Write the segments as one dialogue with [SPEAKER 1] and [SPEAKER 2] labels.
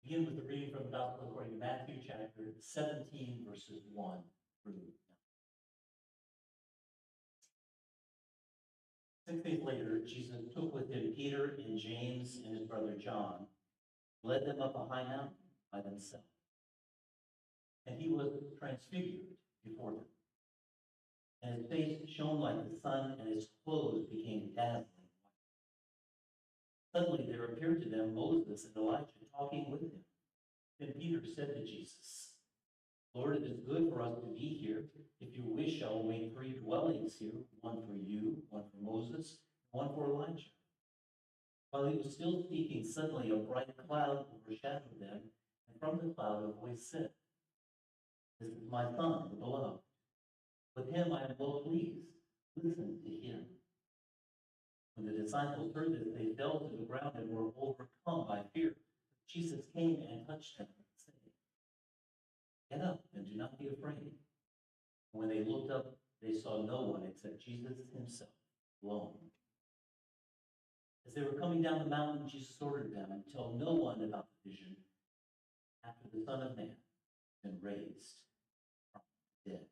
[SPEAKER 1] Begin with the reading from the Gospel according to Matthew chapter 17, verses 1 through 9. 6 days later, Jesus took with him Peter and James and his brother John, led them up a high mountain by themselves. And he was transfigured before them. And his face shone like the sun, and his clothes became dazzling white. Suddenly there appeared to them Moses and Elijah talking with him. Then Peter said to Jesus, Lord, it is good for us to be here. If you wish, I will make 3 dwellings here, one for you, one for Moses, one for Elijah. While he was still speaking, suddenly a bright cloud overshadowed them, and from the cloud a voice said, This is my son, the beloved. With him I am well pleased. Listen to him. When the disciples heard this, they fell to the ground and were overcome by fear. Jesus came and touched them, saying, Get up and do not be afraid. When they looked up, they saw no one except Jesus himself, alone. As they were coming down the mountain, Jesus ordered them, Tell no one about the vision after the Son of Man has been raised from the dead.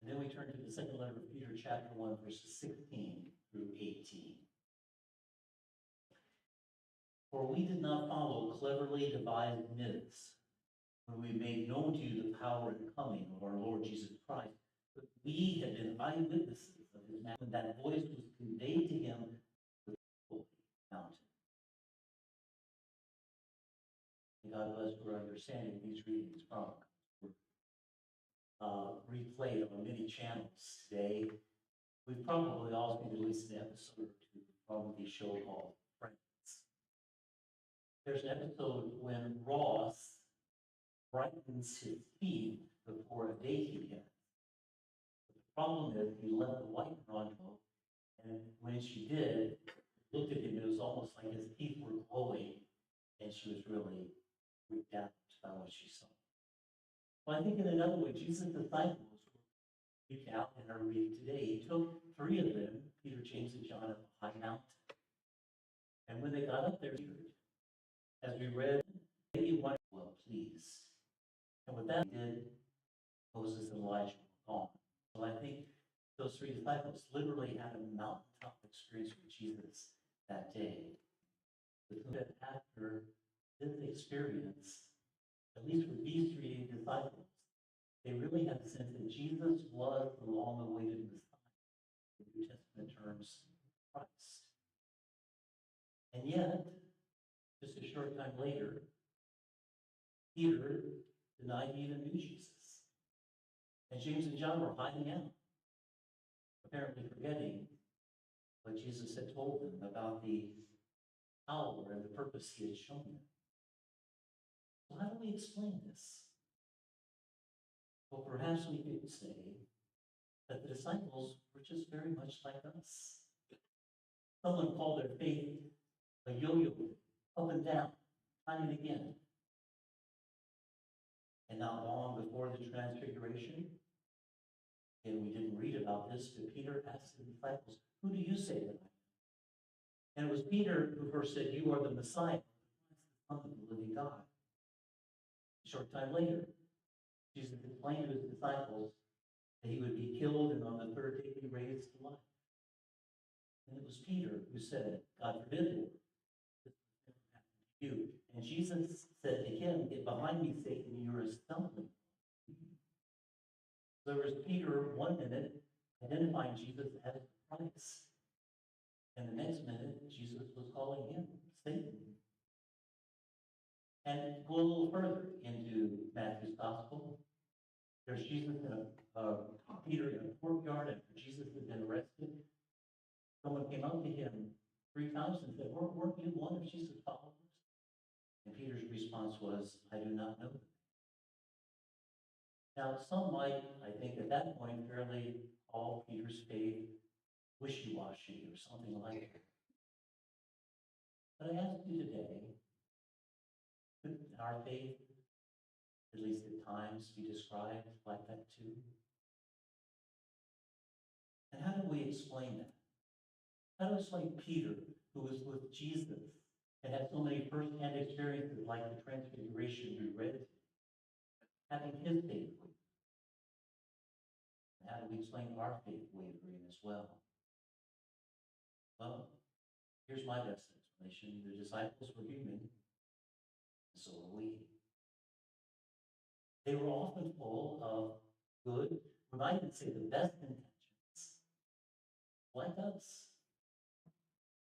[SPEAKER 1] And then we turn to the second letter of Peter, chapter 1, verses 16 through 18. For we did not follow cleverly devised myths when we made known to you the power and coming of our Lord Jesus Christ, but we have been eyewitnesses of his majesty when that voice was conveyed to him to the holy mountain. May God bless for understanding these readings from replayed on many channels today. We've probably all seen at least an episode or two from the show called Friends. There's an episode when Ross brightens his teeth before a date he has. But the problem is he left the light on, and when she did, looked at him, it was almost like his teeth were glowing, and she was really freaked out by what she saw. Well, I think in another way, Jesus' disciples were freaked out in our reading today. He took 3 of them, Peter, James, and John, up a high mountain. And when they got up there, as we read, they went well pleased. And with that, did Moses and Elijah were gone. So I think those 3 disciples literally had a mountaintop experience with Jesus that day. But after this experience, at least with these 3 disciples, they really had a sense that Jesus was the long-awaited Messiah, in New Testament terms, Christ. And yet, just a short time later, Peter denied he even knew Jesus. And James and John were hiding out, apparently forgetting what Jesus had told them about the power and the purpose he had shown them. So how do we explain this? Well, perhaps we could say that the disciples were just very much like us. Someone called their faith a yo-yo, up and down, time and again. And not long before the transfiguration, and we didn't read about this, but Peter asked the disciples, Who do you say that I am? And it was Peter who first said, You are the Messiah, the Son of the living God. A short time later, Jesus explained to his disciples that he would be killed and on the 3rd day be raised to life. And it was Peter who said, God forbid, Lord, this will never happen to you. And Jesus said to him, Get behind me, Satan, you are a stumbling. So there was Peter 1 minute identifying Jesus as Christ. And the next minute, Jesus was calling him Satan. And go a little further into Matthew's gospel. There's Jesus Peter in a courtyard after Jesus had been arrested. Someone came up to him 3 times and said, Weren't you one of Jesus' followers? And Peter's response was, I do not know them. Now, some might, I think, at that point, fairly call Peter's faith wishy-washy or something like that. But I ask you today, could our faith, at least at times, be described like that too? And how do we explain that? How does like Peter, who was with Jesus and had so many first-hand experiences like the transfiguration we read, having his faith waver? How do we explain our faith wavering as well? Well, here's my best explanation. The disciples were human, and so are we. They were often full of good, we might even say the best intentions, like us.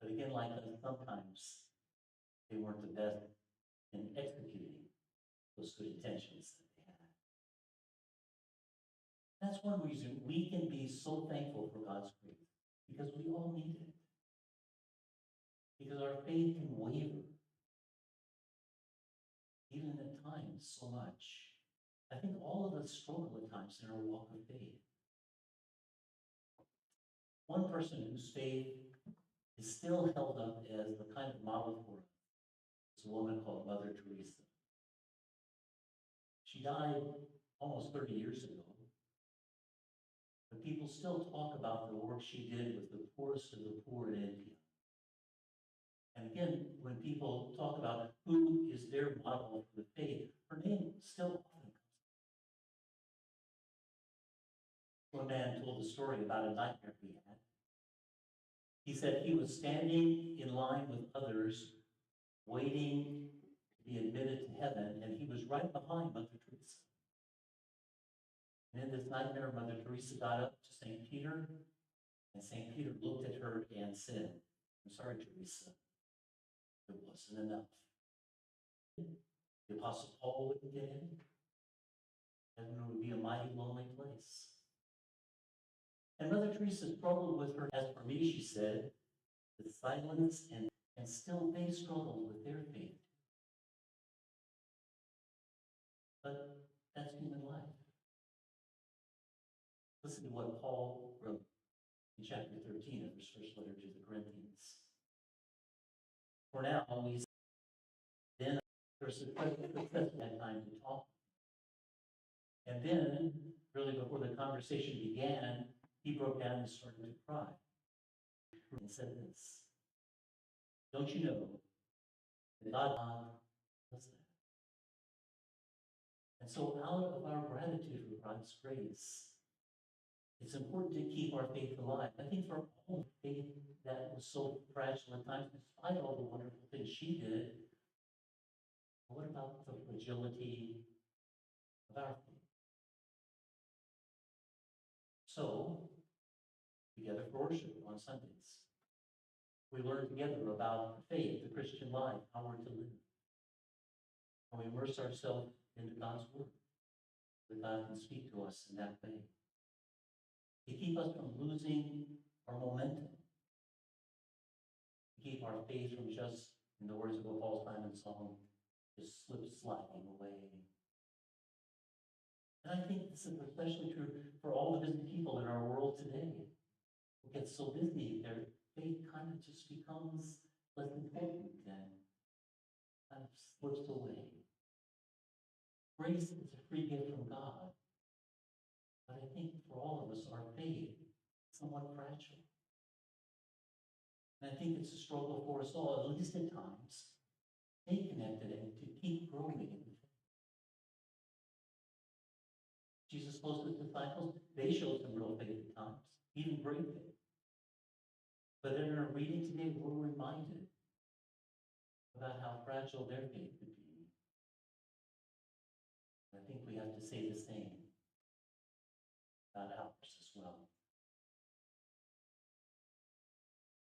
[SPEAKER 1] But again, like us, sometimes they weren't the best in executing those good intentions that they had. That's one reason we can be so thankful for God's grace, because we all need it. Because our faith can waver, even at times so much. I think all of us struggle at times in our walk of faith. One person whose faith is still held up as the kind of model for us is a woman called Mother Teresa. She died almost 30 years ago, but people still talk about the work she did with the poorest of the poor in India. And again, when people talk about who is their model for the faith, her name still often comes up. One man told a story about a nightmare he had. He said he was standing in line with others, waiting to be admitted to heaven, and he was right behind Mother Teresa. And in this nightmare, Mother Teresa got up to St. Peter, and St. Peter looked at her and said, "I'm sorry, Teresa, it wasn't enough." The Apostle Paul wouldn't get in. Heaven would be a mighty lonely place. And Mother Teresa struggled with her. As for me, she said, the silence and still they struggled with their faith. But that's human life. Listen to what Paul wrote in chapter 13 of his first letter to the Corinthians. For now, we then there's a success had time to talk. And then, really before the conversation began, he broke down and started to cry. And said this, "Don't you know that God does that?" And so out of our gratitude for God's grace, it's important to keep our faith alive. I think for all faith that was so fragile at times, despite all the wonderful things she did, what about the fragility of our faith? So, together for worship on Sundays, we learn together about faith, the Christian life, how we're to live. And we immerse ourselves into God's Word, that God can speak to us in that way. To keep us from losing our momentum. To keep our faith from just, in the words of a Paul Simon song, just sliding away. And I think this is especially true for all the busy people in our world today. Who get so busy, their faith kind of just becomes less important and kind of slips away. Grace is a free gift from God. But I think for all of us, our faith is somewhat fragile. And I think it's a struggle for us all, at least at times, to stay connected and to keep growing in faith. Jesus' closest disciples, they showed some real faith at times, even great faith. But in our reading today, we're reminded about how fragile their faith could be. And I think we have to say the same about ours as well.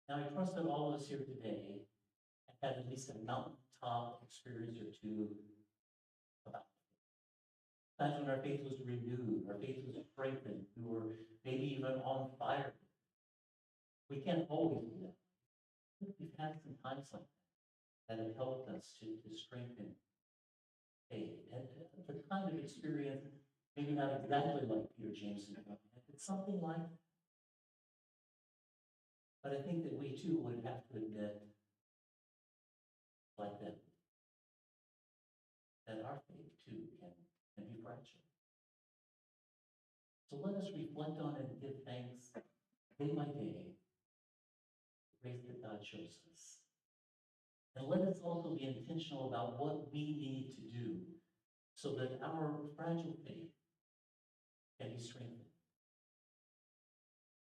[SPEAKER 1] Now, I trust that all of us here today have had at least a mountaintop experience or two about faith. Times when our faith was renewed, our faith was strengthened, we were maybe even on fire. We can't always do that. We've had some times like that have helped us to strengthen faith. And the kind of experience, maybe not exactly like Peter, James, and John, it's something like that. But I think that we too would have to admit, like them, that our faith too can be fragile. So let us reflect on it and give thanks day by day grace that God shows us. And let us also be intentional about what we need to do so that our fragile faith can be strengthened.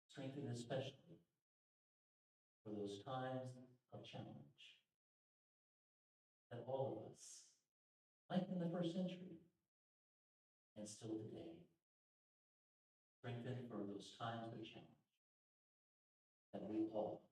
[SPEAKER 1] Strengthened especially for those times of challenge that all of us, like in the first century, and still today, strengthened for those times of challenge that we all